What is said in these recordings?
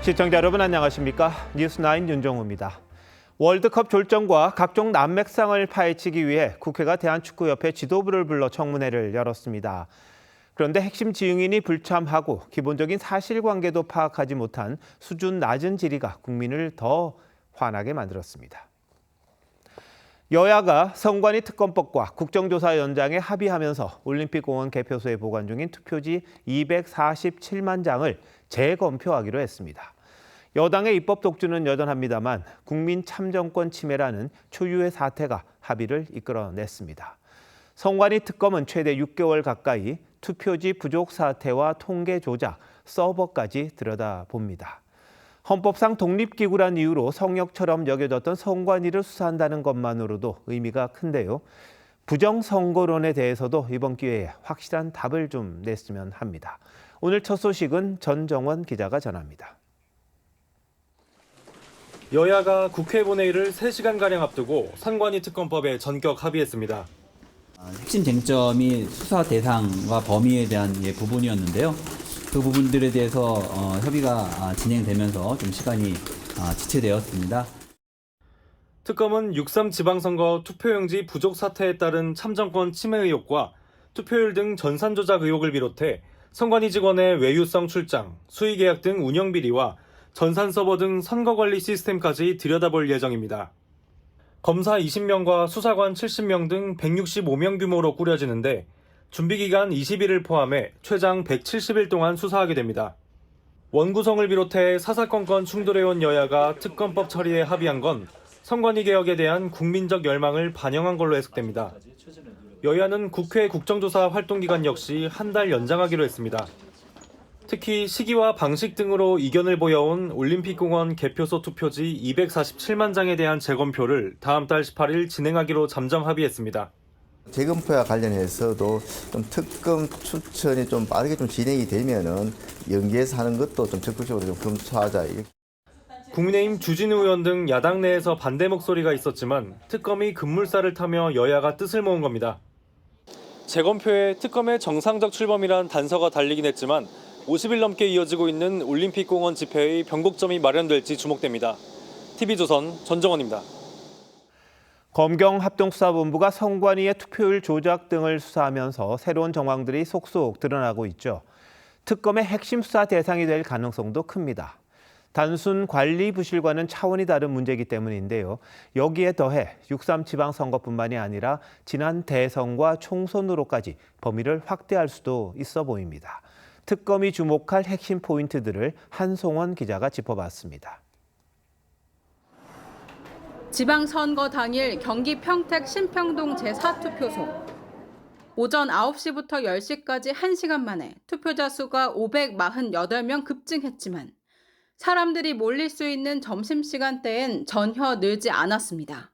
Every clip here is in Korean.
시청자 여러분 안녕하십니까? 뉴스9 윤정우입니다. 월드컵 졸전과 각종 난맥상을 파헤치기 위해 국회가 대한축구협회 지도부를 불러 청문회를 열었습니다. 그런데 핵심 지응인이 불참하고 기본적인 사실관계도 파악하지 못한 수준 낮은 질의가 국민을 더 화나게 만들었습니다. 여야가 선관위 특검법과 국정조사 연장에 합의하면서 올림픽공원 개표소에 보관 중인 투표지 247만 장을 재검표하기로 했습니다. 여당의 입법 독주는 여전합니다만 국민 참정권 침해라는 초유의 사태가 합의를 이끌어냈습니다. 선관위 특검은 최대 6개월 가까이 투표지 부족 사태와 통계 조작, 서버까지 들여다봅니다. 헌법상 독립기구란 이유로 성역처럼 여겨졌던 선관위를 수사한다는 것만으로도 의미가 큰데요. 부정선거론에 대해서도 이번 기회에 확실한 답을 좀 냈으면 합니다. 오늘 첫 소식은 전정원 기자가 전합니다. 여야가 국회 본회의를 3시간가량 앞두고 선관위 특검법에 전격 합의했습니다. 핵심 쟁점이 수사 대상과 범위에 대한 부분이었는데요. 그 부분들에 대해서 협의가 진행되면서 좀 시간이 지체되었습니다. 특검은 6.3 지방선거 투표용지 부족 사태에 따른 참정권 침해 의혹과 투표율 등 전산 조작 의혹을 비롯해 선관위 직원의 외유성 출장, 수의계약 등 운영비리와 전산 서버 등 선거관리 시스템까지 들여다볼 예정입니다. 검사 20명과 수사관 70명 등 165명 규모로 꾸려지는데 준비기간 20일을 포함해 최장 170일 동안 수사하게 됩니다. 원구성을 비롯해 사사건건 충돌해온 여야가 특검법 처리에 합의한 건 선관위 개혁에 대한 국민적 열망을 반영한 걸로 해석됩니다. 여야는 국회 국정조사 활동기간 역시 한 달 연장하기로 했습니다. 특히 시기와 방식 등으로 이견을 보여온 올림픽공원 개표소 투표지 247만 장에 대한 재검표를 다음 달 18일 진행하기로 잠정 합의했습니다. 재검표와 관련해서도 좀 특검 추천이 좀 빠르게 좀 진행이 되면은 연기해서 하는 것도 좀 적극적으로 좀 검토하자. 국민의힘 주진우 의원 등 야당 내에서 반대 목소리가 있었지만 특검이 급물살을 타며 여야가 뜻을 모은 겁니다. 재검표에 특검의 정상적 출범이란 단서가 달리긴 했지만 50일 넘게 이어지고 있는 올림픽공원 집회의 변곡점이 마련될지 주목됩니다. TV조선 전정원입니다. 검경합동수사본부가 선관위의 투표율 조작 등을 수사하면서 새로운 정황들이 속속 드러나고 있죠. 특검의 핵심 수사 대상이 될 가능성도 큽니다. 단순 관리 부실과는 차원이 다른 문제이기 때문인데요. 여기에 더해 6.3 지방선거뿐만이 아니라 지난 대선과 총선으로까지 범위를 확대할 수도 있어 보입니다. 특검이 주목할 핵심 포인트들을 한송원 기자가 짚어봤습니다. 지방선거 당일 경기 평택 신평동 제4투표소. 오전 9시부터 10시까지 1시간 만에 투표자 수가 548명 급증했지만 사람들이 몰릴 수 있는 점심시간대엔 전혀 늘지 않았습니다.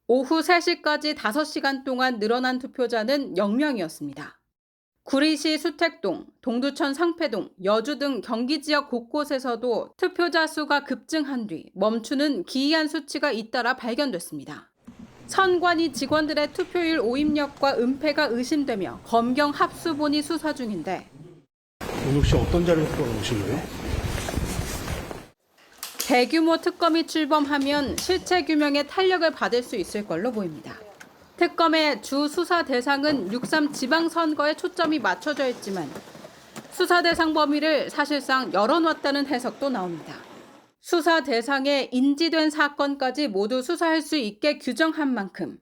오후 3시까지 5시간 동안 늘어난 투표자는 0명이었습니다. 구리시 수택동, 동두천 상패동, 여주 등 경기 지역 곳곳에서도 투표자 수가 급증한 뒤 멈추는 기이한 수치가 잇따라 발견됐습니다. 선관위 직원들의 투표율 오입력과 은폐가 의심되며 검경 합수본이 수사 중인데 오늘 혹시 어떤 자료를 오신 거예요? 대규모 특검이 출범하면 실체 규명에 탄력을 받을 수 있을 걸로 보입니다. 특검의 주 수사 대상은 6.3 지방선거에 초점이 맞춰져 있지만 수사 대상 범위를 사실상 열어놨다는 해석도 나옵니다. 수사 대상에 인지된 사건까지 모두 수사할 수 있게 규정한 만큼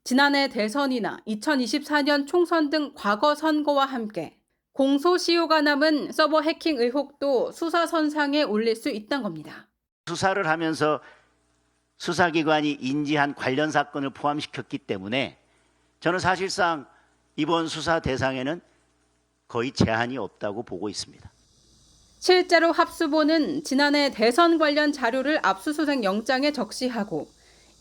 지난해 대선이나 2024년 총선 등 과거 선거와 함께 공소시효가 남은 서버 해킹 의혹도 수사선상에 올릴 수 있다는 겁니다. 수사를 하면서 수사기관이 인지한 관련 사건을 포함시켰기 때문에 저는 사실상 이번 수사 대상에는 거의 제한이 없다고 보고 있습니다. 실제로 합수본은 지난해 대선 관련 자료를 압수수색 영장에 적시하고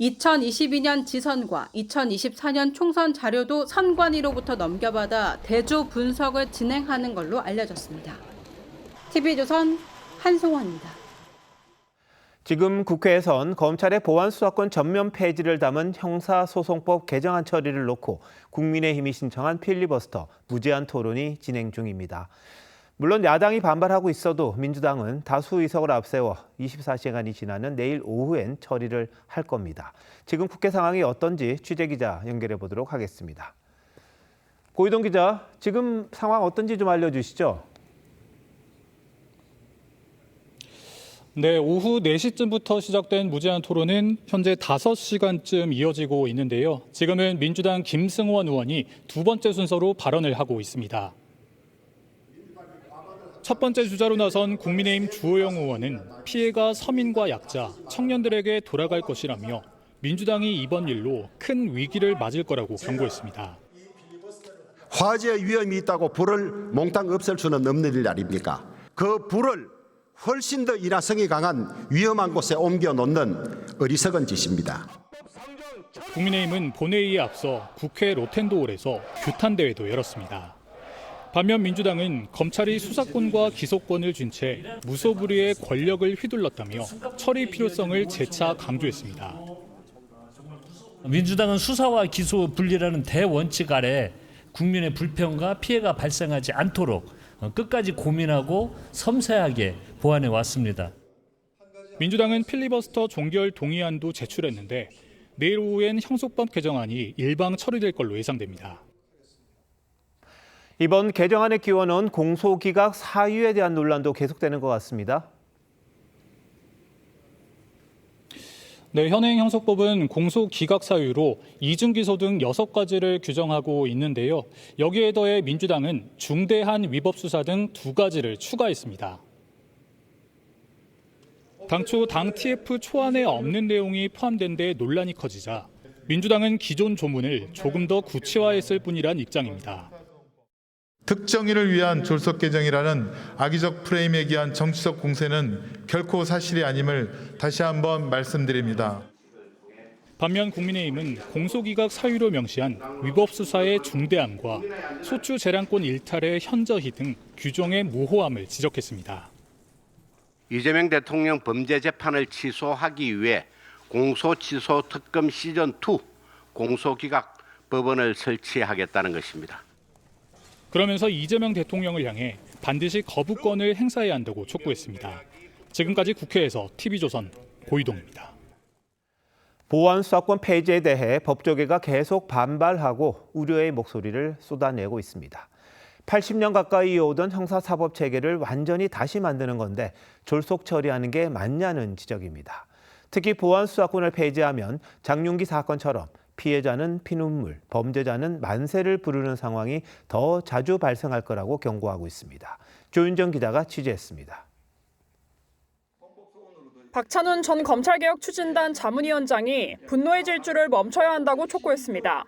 2022년 지선과 2024년 총선 자료도 선관위로부터 넘겨받아 대조 분석을 진행하는 걸로 알려졌습니다. TV조선 한송원입니다. 지금 국회에선 검찰의 보안수사권 전면 폐지를 담은 형사소송법 개정안 처리를 놓고 국민의힘이 신청한 필리버스터 무제한 토론이 진행 중입니다. 물론 야당이 반발하고 있어도 민주당은 다수 의석을 앞세워 24시간이 지나는 내일 오후엔 처리를 할 겁니다. 지금 국회 상황이 어떤지 취재기자 연결해 보도록 하겠습니다. 고희동 기자, 지금 상황 어떤지 좀 알려주시죠. 네, 오후 4시쯤부터 시작된 무제한 토론은 현재 5시간쯤 이어지고 있는데요. 지금은 민주당 김승원 의원이 두 번째 순서로 발언을 하고 있습니다. 첫 번째 주자로 나선 국민의힘 주호영 의원은 피해가 서민과 약자, 청년들에게 돌아갈 것이라며 민주당이 이번 일로 큰 위기를 맞을 거라고 경고했습니다. 화재의 위험이 있다고 불을 몽땅 없앨 수는 없는 일 아닙니까? 그 불을 훨씬 더 일화성이 강한 위험한 곳에 옮겨 놓는 어리석은 짓입니다. 국민의힘은 본회의에 앞서 국회 로텐도홀에서 규탄 대회도 열었습니다. 반면 민주당은 검찰이 수사권과 기소권을 쥔 채 무소불위의 권력을 휘둘렀다며 처리 필요성을 재차 강조했습니다. 민주당은 수사와 기소 분리라는 대원칙 아래 국민의 불평과 피해가 발생하지 않도록 끝까지 고민하고 섬세하게 보완해 왔습니다. 민주당은 필리버스터 종결 동의안도 제출했는데 내일 오후엔 형소법 개정안이 일방 처리될 걸로 예상됩니다. 이번 개정안의 기원은 공소기각 사유에 대한 논란도 계속되는 것 같습니다. 네, 현행 형소법은 공소기각 사유로 이중기소 등 6가지를 규정하고 있는데요. 여기에 더해 민주당은 중대한 위법 수사 등 2가지를 추가했습니다. 당초 당 TF 초안에 없는 내용이 포함된 데 논란이 커지자 민주당은 기존 조문을 조금 더 구체화했을 뿐이란 입장입니다. 특정인을 위한 졸속 개정이라는 악의적 프레임에 기한 정치적 공세는 결코 사실이 아님을 다시 한번 말씀드립니다. 반면 국민의힘은 공소기각 사유로 명시한 위법 수사의 중대함과 소추 재량권 일탈의 현저히 등 규정의 모호함을 지적했습니다. 이재명 대통령 범죄 재판을 취소하기 위해 공소취소 특검 시즌2 공소기각 법원을 설치하겠다는 것입니다. 그러면서 이재명 대통령을 향해 반드시 거부권을 행사해야 한다고 촉구했습니다. 지금까지 국회에서 TV조선 고희동입니다. 보안 수사권 폐지에 대해 법조계가 계속 반발하고 우려의 목소리를 쏟아내고 있습니다. 80년 가까이 이어오던 형사사법 체계를 완전히 다시 만드는 건데 졸속 처리하는 게 맞냐는 지적입니다. 특히 보안 수사권을 폐지하면 장윤기 사건처럼 피해자는 피눈물, 범죄자는 만세를 부르는 상황이 더 자주 발생할 거라고 경고하고 있습니다. 조윤정 기자가 취재했습니다. 박찬훈 전 검찰개혁 추진단 자문위원장이 분노의 질주를 멈춰야 한다고 촉구했습니다.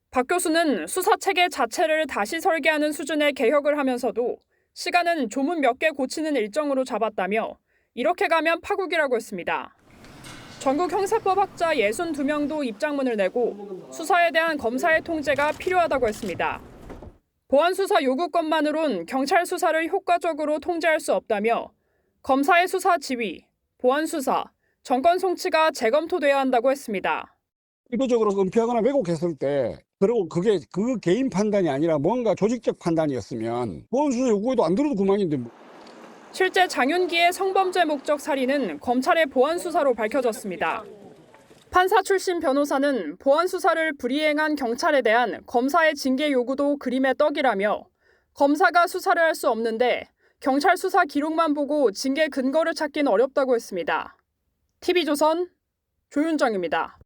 박 교수는 수사체계 자체를 다시 설계하는 수준의 개혁을 하면서도 시간은 조문 몇 개 고치는 일정으로 잡았다며 이렇게 가면 파국이라고 했습니다. 전국 형사법학자 62명도 입장문을 내고 수사에 대한 검사의 통제가 필요하다고 했습니다. 보안 수사 요구권만으론 경찰 수사를 효과적으로 통제할 수 없다며 검사의 수사 지휘, 보안 수사, 정권 송치가 재검토돼야 한다고 했습니다. 의도적으로 은폐하거나 왜곡했을 때 그리고 그게 그 개인 판단이 아니라 뭔가 조직적 판단이었으면 보안 수사 요구에도 안 들어도 그만인데 뭐. 실제 장윤기의 성범죄 목적 살인은 검찰의 보안 수사로 밝혀졌습니다. 판사 출신 변호사는 보안 수사를 불이행한 경찰에 대한 검사의 징계 요구도 그림의 떡이라며 검사가 수사를 할 수 없는데 경찰 수사 기록만 보고 징계 근거를 찾긴 어렵다고 했습니다. TV조선 조윤정입니다.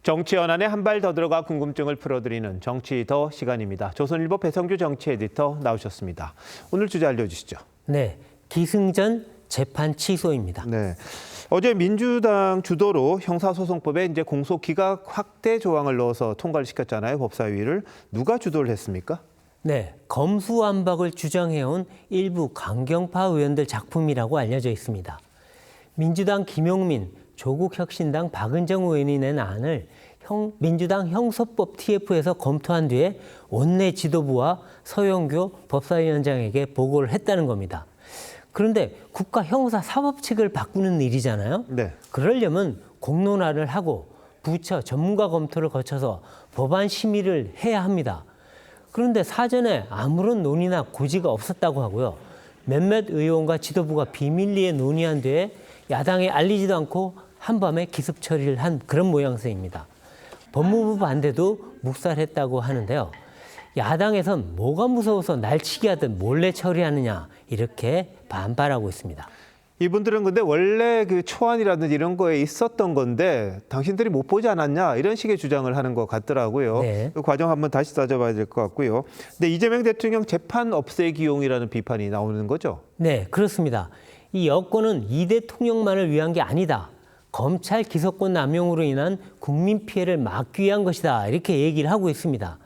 정치 연안에 한 발 더 들어가 궁금증을 풀어드리는 정치 더 시간입니다. 조선일보 배성규 정치 에디터 나오셨습니다. 오늘 주제 알려주시죠. 네, 기승전 재판 취소입니다. 네, 어제 민주당 주도로 형사소송법에 이제 공소기각 확대 조항을 넣어서 통과를 시켰잖아요. 법사위를. 누가 주도를 했습니까? 네, 검수완박을 주장해온 일부 강경파 의원들 작품이라고 알려져 있습니다. 민주당 김용민, 조국혁신당 박은정 의원이 낸 안을 민주당 형소법 TF에서 검토한 뒤에 원내 지도부와 서영교 법사위원장에게 보고를 했다는 겁니다. 그런데 국가 형사 사법칙을 바꾸는 일이잖아요. 네. 그러려면 공론화를 하고 부처 전문가 검토를 거쳐서 법안 심의를 해야 합니다. 그런데 사전에 아무런 논의나 고지가 없었다고 하고요. 몇몇 의원과 지도부가 비밀리에 논의한 뒤에 야당에 알리지도 않고 한밤에 기습 처리를 한 그런 모양새입니다. 법무부 반대도 묵살했다고 하는데요. 야당에선 뭐가 무서워서 날치기 하듯 몰래 처리하느냐 이렇게 반발하고 있습니다. 이분들은 근데 원래 그 초안이라든지 이런 거에 있었던 건데 당신들이 못 보지 않았냐 이런 식의 주장을 하는 것 같더라고요. 네. 그 과정 한번 다시 따져봐야 될 것 같고요. 근데 이재명 대통령 재판 없애기용이라는 비판이 나오는 거죠? 네, 그렇습니다. 이 여권은 이 대통령만을 위한 게 아니다. 검찰 기소권 남용으로 인한 국민 피해를 막기 위한 것이다. 이렇게 얘기를 하고 있습니다.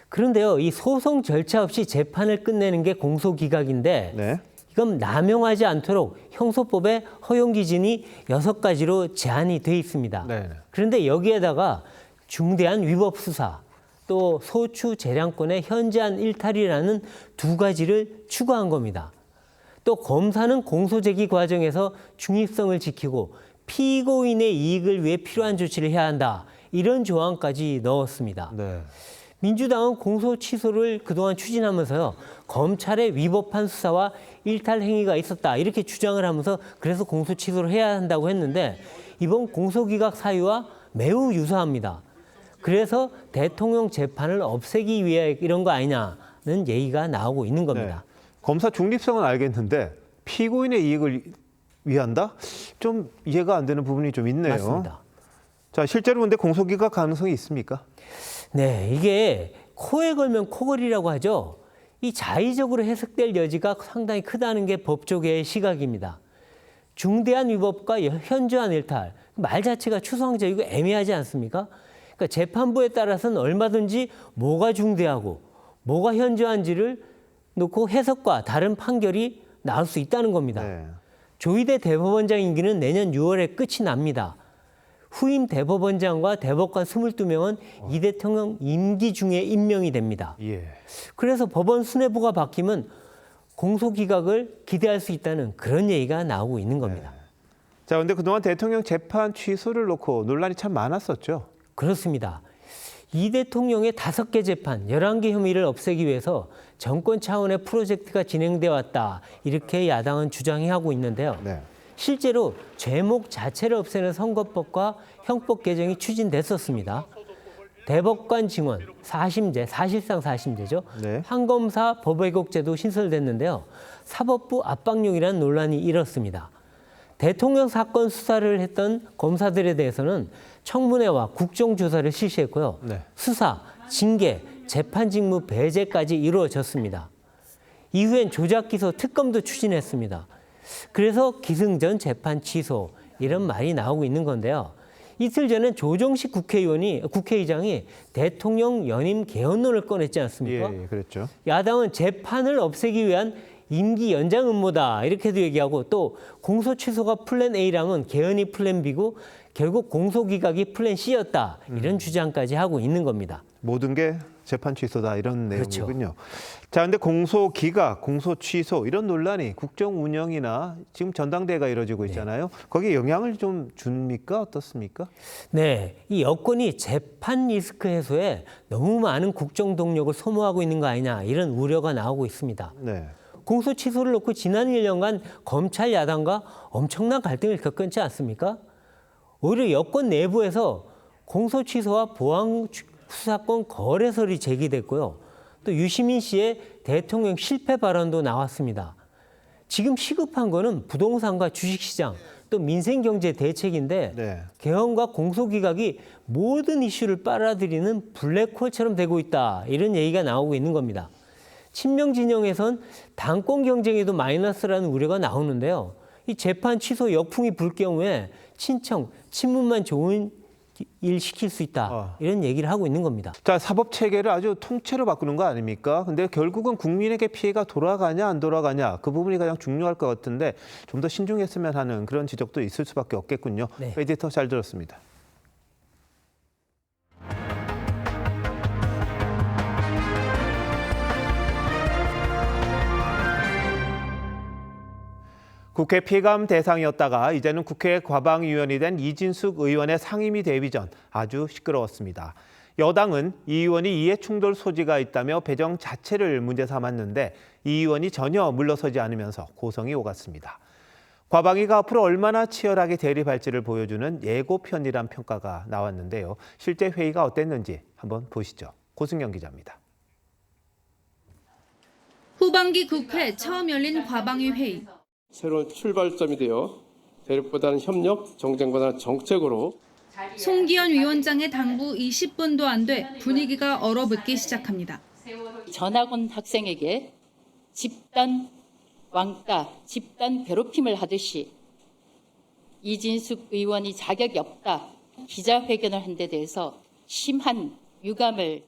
그런데요, 이 소송 절차 없이 재판을 끝내는 게 공소기각인데 네. 이건 남용하지 않도록 형소법에 허용 기준이 6가지로 제한이 돼 있습니다. 네. 그런데 여기에다가 중대한 위법 수사, 또 소추 재량권의 현저한 일탈이라는 2가지를 추가한 겁니다. 또 검사는 공소제기 과정에서 중립성을 지키고 피고인의 이익을 위해 필요한 조치를 해야 한다. 이런 조항까지 넣었습니다. 네. 민주당은 공소 취소를 그동안 추진하면서요. 검찰의 위법한 수사와 일탈 행위가 있었다. 이렇게 주장을 하면서 그래서 공소 취소를 해야 한다고 했는데 이번 공소기각 사유와 매우 유사합니다. 그래서 대통령 재판을 없애기 위해 이런 거 아니냐는 얘기가 나오고 있는 겁니다. 네. 검사 중립성은 알겠는데 피고인의 이익을 위한다? 좀 이해가 안 되는 부분이 좀 있네요. 맞습니다. 자, 실제로 근데 공소기각 가능성이 있습니까? 네, 이게 코에 걸면 코걸이라고 하죠. 이 자의적으로 해석될 여지가 상당히 크다는 게 법조계의 시각입니다. 중대한 위법과 현저한 일탈, 말 자체가 추상적이고 애매하지 않습니까? 그러니까 재판부에 따라서는 얼마든지 뭐가 중대하고 뭐가 현저한지를 놓고 해석과 다른 판결이 나올 수 있다는 겁니다. 네. 조희대 대법원장 임기는 내년 6월에 끝이 납니다. 후임 대법원장과 대법관 22명은 이 대통령 임기 중에 임명이 됩니다. 예. 그래서 법원 수뇌부가 바뀌면 공소기각을 기대할 수 있다는 그런 얘기가 나오고 있는 겁니다. 자, 근데 그동안 대통령 재판 취소를 놓고 논란이 참 많았었죠. 그렇습니다. 이 대통령의 5개 재판, 11개 혐의를 없애기 위해서 정권 차원의 프로젝트가 진행돼 왔다. 이렇게 야당은 주장하고 있는데요. 네. 실제로 죄목 자체를 없애는 선거법과 형법 개정이 추진됐었습니다. 대법관 증언, 4심제, 사실상 4심제죠. 네. 판검사 법왜곡제도 신설됐는데요. 사법부 압박용이라는 논란이 일었습니다. 대통령 사건 수사를 했던 검사들에 대해서는 청문회와 국정조사를 실시했고요. 네. 수사, 징계, 재판 직무 배제까지 이루어졌습니다. 이후엔 조작기소 특검도 추진했습니다. 그래서 기승전 재판 취소 이런 말이 나오고 있는 건데요. 이틀 전엔 조정식 국회의장이 대통령 연임 개헌론을 꺼냈지 않습니까? 예, 그랬죠. 야당은 재판을 없애기 위한 임기 연장 음모다 이렇게도 얘기하고 또 공소 취소가 플랜 A라면 개헌이 플랜 B고 결국 공소기각이 플랜 C였다 이런 주장까지 하고 있는 겁니다. 모든 게 재판 취소다 이런 그렇죠. 내용이군요. 자, 근데 공소기각, 공소 취소 이런 논란이 국정 운영이나 지금 전당대회가 이루어지고 있잖아요. 거기에 영향을 좀 줍니까? 어떻습니까? 네, 이 여권이 재판 리스크 해소에 너무 많은 국정 동력을 소모하고 있는 거 아니냐 이런 우려가 나오고 있습니다. 네. 공소 취소를 놓고 지난 1년간 검찰 야당과 엄청난 갈등을 겪었지 않습니까? 오히려 여권 내부에서 공소 취소와 보안 수사권 거래설이 제기됐고요. 또 유시민 씨의 대통령 실패 발언도 나왔습니다. 지금 시급한 거는 부동산과 주식시장 또 민생경제 대책인데 네. 개헌과 공소기각이 모든 이슈를 빨아들이는 블랙홀처럼 되고 있다. 이런 얘기가 나오고 있는 겁니다. 친명 진영에선 당권 경쟁에도 마이너스라는 우려가 나오는데요. 이 재판 취소 역풍이 불 경우에 친문만 좋은 일 시킬 수 있다. 이런 얘기를 하고 있는 겁니다. 자, 사법 체계를 아주 통째로 바꾸는 거 아닙니까? 근데 결국은 국민에게 피해가 돌아가냐 안 돌아가냐 그 부분이 가장 중요할 것 같은데 좀 더 신중했으면 하는 그런 지적도 있을 수밖에 없겠군요. 네. 에디터 잘 들었습니다. 국회 피감 대상이었다가 이제는 국회 과방위원이 된 이진숙 의원의 상임위 대비 전 아주 시끄러웠습니다. 여당은 이 의원이 이해충돌 소지가 있다며 배정 자체를 문제 삼았는데 이 의원이 전혀 물러서지 않으면서 고성이 오갔습니다. 과방위가 앞으로 얼마나 치열하게 대립할지를 보여주는 예고편이란 평가가 나왔는데요. 실제 회의가 어땠는지 한번 보시죠. 고승영 기자입니다. 후반기 국회 처음 열린 과방위 회의. 새로운 출발점이 되어 대립보다는 협력, 정쟁보다는 정책으로 송기현 위원장의 당부 20분도 안 돼 분위기가 얼어붙기 시작합니다. 전학온 학생에게 집단 왕따, 집단 괴롭힘을 하듯이 이진숙 의원이 자격이 없다 기자회견을 한 데 대해서 심한 유감을.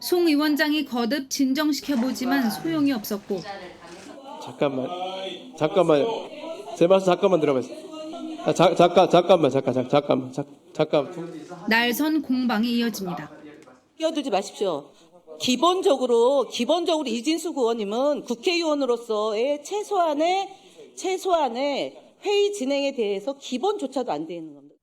송 위원장이 거듭 진정시켜보지만 소용이 없었고. 잠깐만 제 말씀 잠깐만 들어보세요. 잠깐. 날선 공방이 이어집니다. 끼어들지 마십시오. 기본적으로 이진숙 의원님은 국회의원으로서의 최소한의 회의 진행에 대해서 기본조차도 안 되는 겁니다.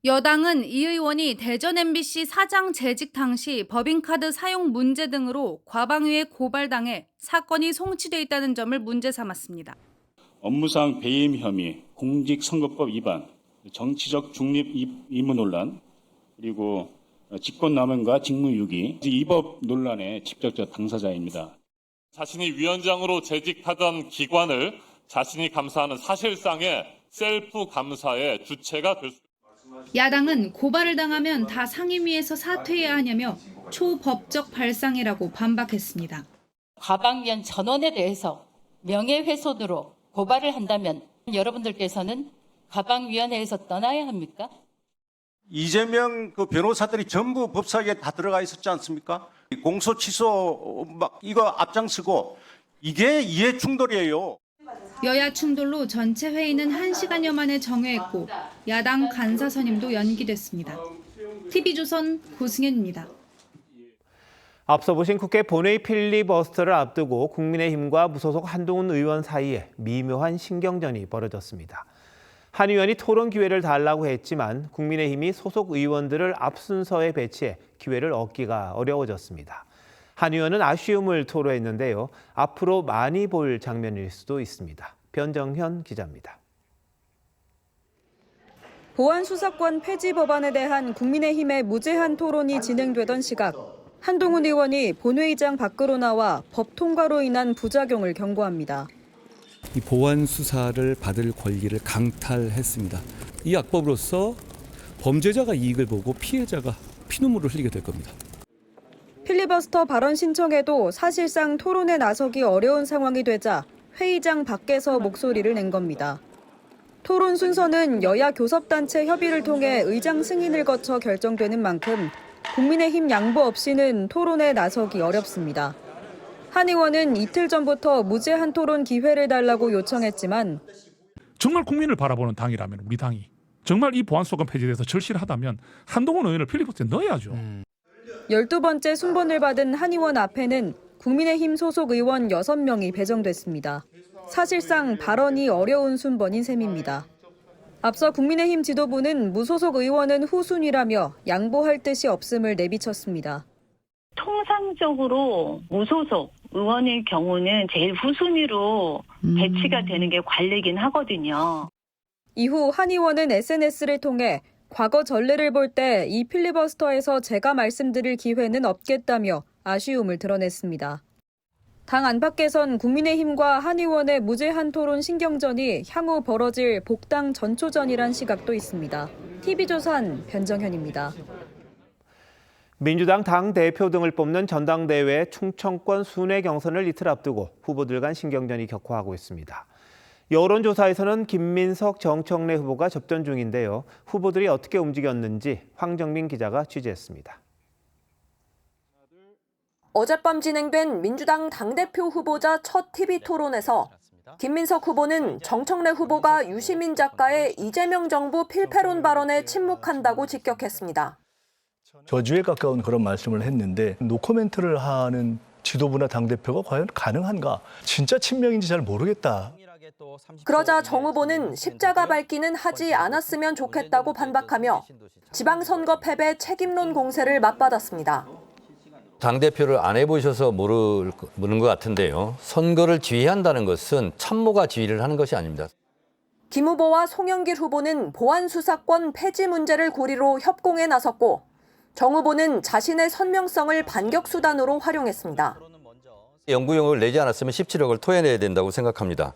여당은 이 의원이 대전 MBC 사장 재직 당시 법인카드 사용 문제 등으로 과방위에 고발당해 사건이 송치돼 있다는 점을 문제 삼았습니다. 업무상 배임 혐의, 공직선거법 위반, 정치적 중립 의무 논란, 그리고 직권남용과 직무유기, 이 법 논란의 직접적 당사자입니다. 자신이 위원장으로 재직하던 기관을 자신이 감사하는 사실상의 셀프 감사의 주체가 될 수 있습니다. 야당은 고발을 당하면 다 상임위에서 사퇴해야 하냐며 초법적 발상이라고 반박했습니다. 과방위원 전원에 대해서 명예훼손으로 고발을 한다면 여러분들께서는 과방위원회에서 떠나야 합니까? 이재명 변호사들이 전부 법사위에 다 들어가 있었지 않습니까? 공소 취소 이거 앞장서고 이게 이해 충돌이에요. 여야 충돌로 전체 회의는 1시간여 만에 정회했고 야당 간사 선임도 연기됐습니다. TV조선 고승현입니다. 앞서 보신 국회 본회의 필리버스터를 앞두고 국민의힘과 무소속 한동훈 의원 사이에 미묘한 신경전이 벌어졌습니다. 한 의원이 토론 기회를 달라고 했지만 국민의힘이 소속 의원들을 앞 순서에 배치해 기회를 얻기가 어려워졌습니다. 한 의원은 아쉬움을 토로했는데요. 앞으로 많이 볼 장면일 수도 있습니다. 변정현 기자입니다. 보안수사권 폐지 법안에 대한 국민의힘의 무제한 토론이 진행되던 시각, 한동훈 의원이 본회의장 밖으로 나와 법 통과로 인한 부작용을 경고합니다. 이 보안 수사를 받을 권리를 강탈했습니다. 이 악법으로서 범죄자가 이익을 보고 피해자가 피눈물을 흘리게 될 겁니다. 필리버스터 발언 신청에도 사실상 토론에 나서기 어려운 상황이 되자 회의장 밖에서 목소리를 낸 겁니다. 토론 순서는 여야 교섭단체 협의를 통해 의장 승인을 거쳐 결정되는 만큼 국민의힘 양보 없이는 토론에 나서기 어렵습니다. 한 의원은 이틀 전부터 무제한 토론 기회를 달라고 요청했지만 정말 국민을 바라보는 당이라면 우리 당이 정말 이 보안수사권 폐지돼서 절실하다면 한동훈 의원을 필리버스터에 넣어야죠. 12번째 순번을 받은 한 의원 앞에는 국민의힘 소속 의원 6명이 배정됐습니다. 사실상 발언이 어려운 순번인 셈입니다. 앞서 국민의힘 지도부는 무소속 의원은 후순위라며 양보할 뜻이 없음을 내비쳤습니다. 통상적으로 무소속 의원의 경우는 제일 후순위로 배치가 되는 게 관례긴 하거든요. 이후 한 의원은 SNS를 통해 과거 전례를 볼 때 이 필리버스터에서 제가 말씀드릴 기회는 없겠다며 아쉬움을 드러냈습니다. 당 안팎에선 국민의힘과 한 의원의 무제한 토론 신경전이 향후 벌어질 복당 전초전이란 시각도 있습니다. TV조선 변정현입니다. 민주당 당대표 등을 뽑는 전당대회 충청권 순회 경선을 이틀 앞두고 후보들 간 신경전이 격화하고 있습니다. 여론조사에서는 김민석, 정청래 후보가 접전 중인데요. 후보들이 어떻게 움직였는지 황정민 기자가 취재했습니다. 어젯밤 진행된 민주당 당대표 후보자 첫 TV토론에서 김민석 후보는 정청래 후보가 유시민 작가의 이재명 정부 필패론 발언에 침묵한다고 직격했습니다. 저주에 가까운 그런 말씀을 했는데 노코멘트를 하는 지도부나 당대표가 과연 가능한가? 진짜 친명인지 잘 모르겠다. 그러자 정 후보는 십자가 밟기는 하지 않았으면 좋겠다고 반박하며 지방선거 패배 책임론 공세를 맞받았습니다. 당대표를 안 해보셔서 모르는 것 같은데요. 선거를 지휘한다는 것은 참모가 지휘를 하는 것이 아닙니다. 김 후보와 송영길 후보는 보안수사권 폐지 문제를 고리로 협공에 나섰고 정 후보는 자신의 선명성을 반격수단으로 활용했습니다. 연구용을 내지 않았으면 17억을 토해내야 된다고 생각합니다.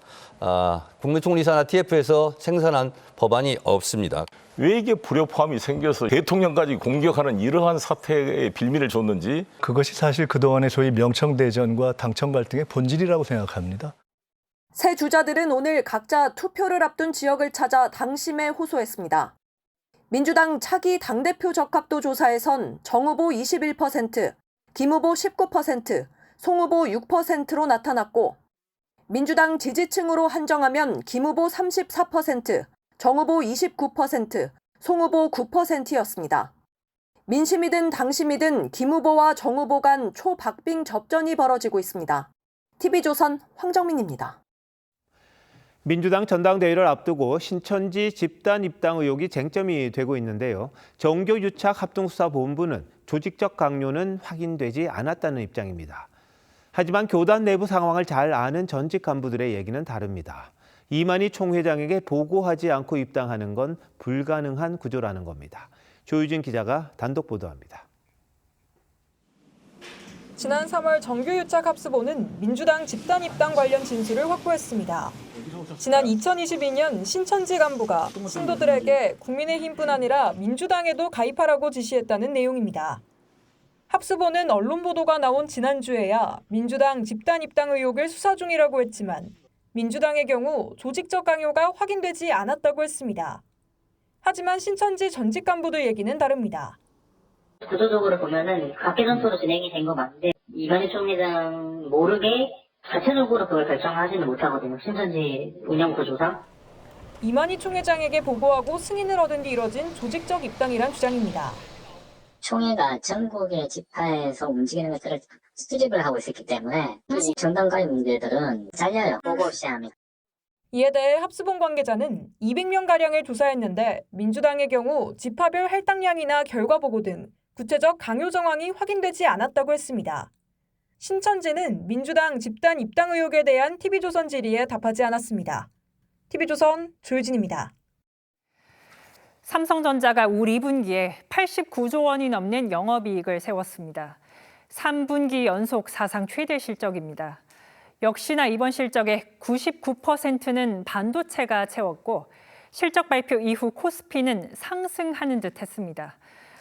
국무총리사나 TF에서 생산한 법안이 없습니다. 왜 이게 불협화음이 생겨서 대통령까지 공격하는 이러한 사태의 빌미를 줬는지. 그것이 사실 그동안의 소위 명청대전과 당청 갈등의 본질이라고 생각합니다. 새 주자들은 오늘 각자 투표를 앞둔 지역을 찾아 당심에 호소했습니다. 민주당 차기 당대표 적합도 조사에선 정 후보 21%, 김 후보 19%, 송 후보 6%로 나타났고 민주당 지지층으로 한정하면 김 후보 34%, 정 후보 29%, 송 후보 9%였습니다. 민심이든 당심이든 김 후보와 정 후보 간 초박빙 접전이 벌어지고 있습니다. TV조선 황정민입니다. 민주당 전당대회를 앞두고 신천지 집단 입당 의혹이 쟁점이 되고 있는데요. 정교유착합동수사본부는 조직적 강요는 확인되지 않았다는 입장입니다. 하지만 교단 내부 상황을 잘 아는 전직 간부들의 얘기는 다릅니다. 이만희 총회장에게 보고하지 않고 입당하는 건 불가능한 구조라는 겁니다. 조유진 기자가 단독 보도합니다. 지난 3월 정교유착합수본은 민주당 집단 입당 관련 진술을 확보했습니다. 지난 2022년 신천지 간부가 신도들에게 국민의힘뿐 아니라 민주당에도 가입하라고 지시했다는 내용입니다. 합수본은 언론 보도가 나온 지난주에야 민주당 집단 입당 의혹을 수사 중이라고 했지만 민주당의 경우 조직적 강요가 확인되지 않았다고 했습니다. 하지만 신천지 전직 간부들 얘기는 다릅니다. 구조적으로 보면은 각계 전투로 진행이 된 것 같은데 이만희 총회장 모르게 자체적으로 그걸 결정하지는 못하거든요. 신천지 운영 구조상. 이만희 총회장에게 보고하고 승인을 얻은 뒤 이뤄진 조직적 입당이란 주장입니다. 총회가 전국의 지파에서 움직이는 것들을 수집을 하고 있었기 때문에 정당 가입 문제들은 잘려요. 보고 없이 합니다. 이에 대해 합수본 관계자는 200명가량을 조사했는데 민주당의 경우 지파별 할당량이나 결과 보고 등 구체적 강요 정황이 확인되지 않았다고 했습니다. 신천지는 민주당 집단 입당 의혹에 대한 TV조선 질의에 답하지 않았습니다. TV조선 조유진입니다. 삼성전자가 올 2분기에 89조 원이 넘는 영업이익을 세웠습니다. 3분기 연속 사상 최대 실적입니다. 역시나 이번 실적의 99%는 반도체가 채웠고 실적 발표 이후 코스피는 상승하는 듯 했습니다.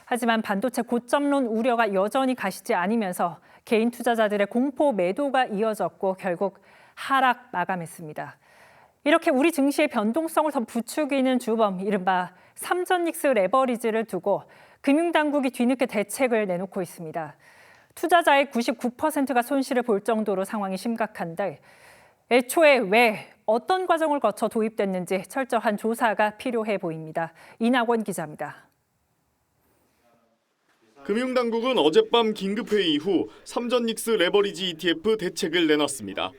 하지만 반도체 고점론 우려가 여전히 가시지 않으면서 개인 투자자들의 공포 매도가 이어졌고 결국 하락 마감했습니다. 이렇게 우리 증시의 변동성을 더 부추기는 주범, 이른바 삼전닉스 레버리지를 두고 금융당국이 뒤늦게 대책을 내놓고 있습니다. 투자자의 99%가 손실을 볼 정도로 상황이 심각한데 애초에 왜 어떤 과정을 거쳐 도입됐는지 철저한 조사가 필요해 보입니다. 이낙원 기자입니다. 금융당국은 어젯밤 긴급회의 이후 삼전닉스 레버리지 ETF 대책을 내놨습니다.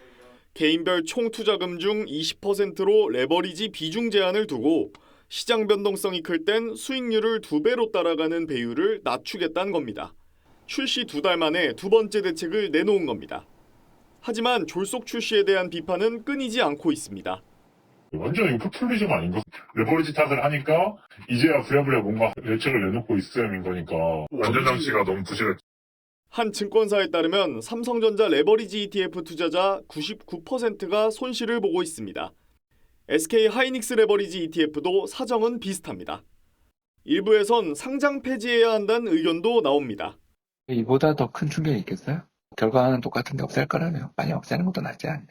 개인별 총투자금 중 20%로 레버리지 비중 제한을 두고 시장 변동성이 클 땐 수익률을 2배로 따라가는 배율을 낮추겠다는 겁니다. 출시 2달 만에 두 번째 대책을 내놓은 겁니다. 하지만 졸속 출시에 대한 비판은 끊이지 않고 있습니다. 완전 이거 포퓰리즘 아닌가? 레버리지 탓을 하니까 이제야 부랴부랴 뭔가 대책을 내놓고 있음인 거니까 완전 장치가 너무 부실했죠. 한 증권사에 따르면 삼성전자 레버리지 ETF 투자자 99%가 손실을 보고 있습니다. SK 하이닉스 레버리지 ETF도 사정은 비슷합니다. 일부에선 상장 폐지해야 한다는 의견도 나옵니다. 이보다 더 큰 충격이 있겠어요? 결과는 똑같은데 없앨 거라면 빨리 없애는 것도 낫지 않냐.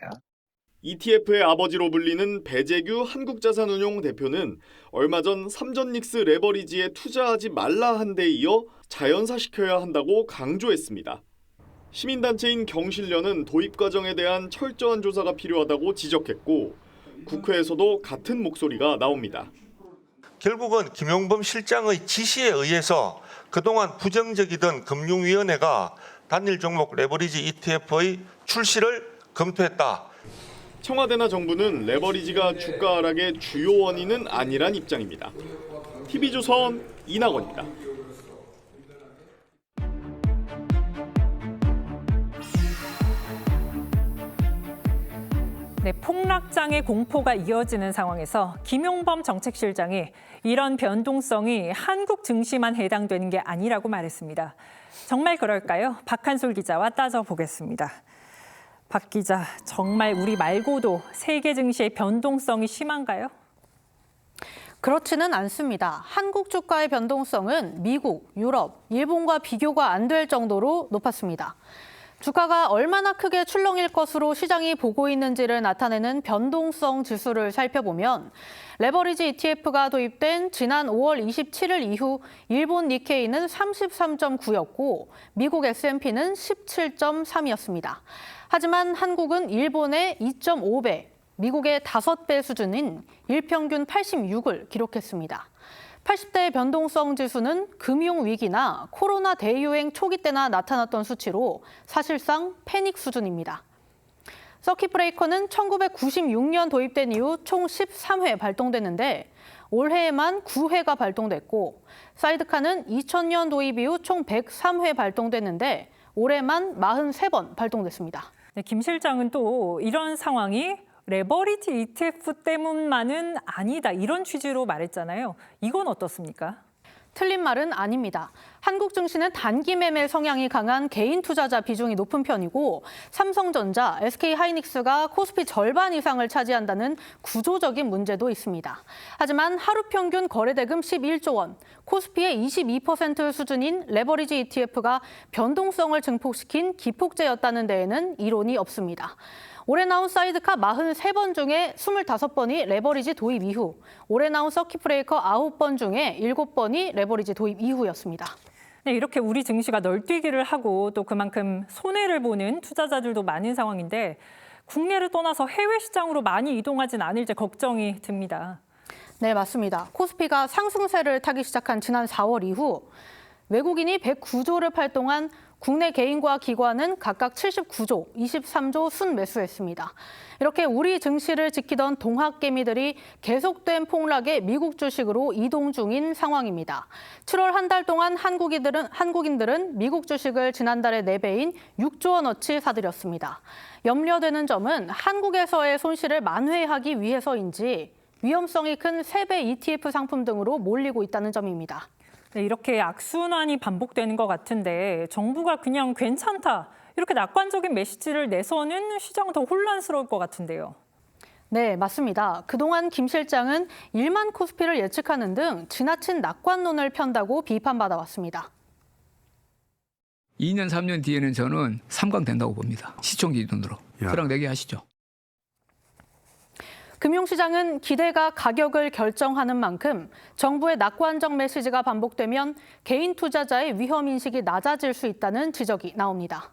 ETF의 아버지로 불리는 배재규 한국자산운용 대표는 얼마 전 삼전닉스 레버리지에 투자하지 말라 한 데 이어 자연사시켜야 한다고 강조했습니다. 시민단체인 경실련은 도입 과정에 대한 철저한 조사가 필요하다고 지적했고 국회에서도 같은 목소리가 나옵니다. 결국은 김용범 실장의 지시에 의해서 그동안 부정적이던 금융위원회가 단일 종목 레버리지 ETF의 출시를 검토했다. 청와대나 정부는 레버리지가 주가 하락의 주요 원인은 아니란 입장입니다. TV조선 이낙원입니다. 네, 폭락장의 공포가 이어지는 상황에서 김용범 정책실장이 이런 변동성이 한국 증시만 해당되는 게 아니라고 말했습니다. 정말 그럴까요? 박한솔 기자와 따져보겠습니다. 박 기자, 정말 우리 말고도 세계 증시의 변동성이 심한가요? 그렇지는 않습니다. 한국 주가의 변동성은 미국, 유럽, 일본과 비교가 안 될 정도로 높았습니다. 주가가 얼마나 크게 출렁일 것으로 시장이 보고 있는지를 나타내는 변동성 지수를 살펴보면 레버리지 ETF가 도입된 지난 5월 27일 이후 일본 니케이는 33.9였고 미국 S&P는 17.3이었습니다. 하지만 한국은 일본의 2.5배, 미국의 5배 수준인 일평균 86을 기록했습니다. 80대 변동성 지수는 금융위기나 코로나 대유행 초기 때나 나타났던 수치로 사실상 패닉 수준입니다. 서킷 브레이커는 1996년 도입된 이후 총 13회 발동됐는데 올해에만 9회가 발동됐고 사이드카는 2000년 도입 이후 총 103회 발동됐는데 올해만 43번 발동됐습니다. 네, 김 실장은 또 이런 상황이 레버리지 ETF 때문만은 아니다 이런 취지로 말했잖아요. 이건 어떻습니까? 틀린 말은 아닙니다. 한국 증시는 단기 매매 성향이 강한 개인 투자자 비중이 높은 편이고 삼성전자, SK하이닉스가 코스피 절반 이상을 차지한다는 구조적인 문제도 있습니다. 하지만 하루 평균 거래대금 11조 원, 코스피의 22% 수준인 레버리지 ETF가 변동성을 증폭시킨 기폭제였다는 데에는 이론이 없습니다. 올해 나온 사이드카 43번 중에 25번이 레버리지 도입 이후, 올해 나온 서킷 브레이커 9번 중에 7번이 레버리지 도입 이후였습니다. 네, 이렇게 우리 증시가 널뛰기를 하고 또 그만큼 손해를 보는 투자자들도 많은 상황인데 국내를 떠나서 해외 시장으로 많이 이동하진 않을지 걱정이 듭니다. 네, 맞습니다. 코스피가 상승세를 타기 시작한 지난 4월 이후 외국인이 109조를 팔 동안 국내 개인과 기관은 각각 79조, 23조 순매수했습니다. 이렇게 우리 증시를 지키던 동학개미들이 계속된 폭락의 미국 주식으로 이동 중인 상황입니다. 7월 한 달 동안 한국인들은 미국 주식을 지난달에 4배인 6조 원어치 사들였습니다. 염려되는 점은 한국에서의 손실을 만회하기 위해서인지 위험성이 큰 세배 ETF 상품 등으로 몰리고 있다는 점입니다. 네, 이렇게 악순환이 반복되는 것 같은데 정부가 그냥 괜찮다 이렇게 낙관적인 메시지를 내서는 시장은 더 혼란스러울 것 같은데요. 네, 맞습니다. 그동안 김 실장은 1만 코스피를 예측하는 등 지나친 낙관론을 편다고 비판받아왔습니다. 2년, 3년 뒤에는 저는 3강 된다고 봅니다. 시총 기준으로. 저랑 내기하시죠. 금융시장은 기대가 가격을 결정하는 만큼 정부의 낙관적 메시지가 반복되면 개인 투자자의 위험인식이 낮아질 수 있다는 지적이 나옵니다.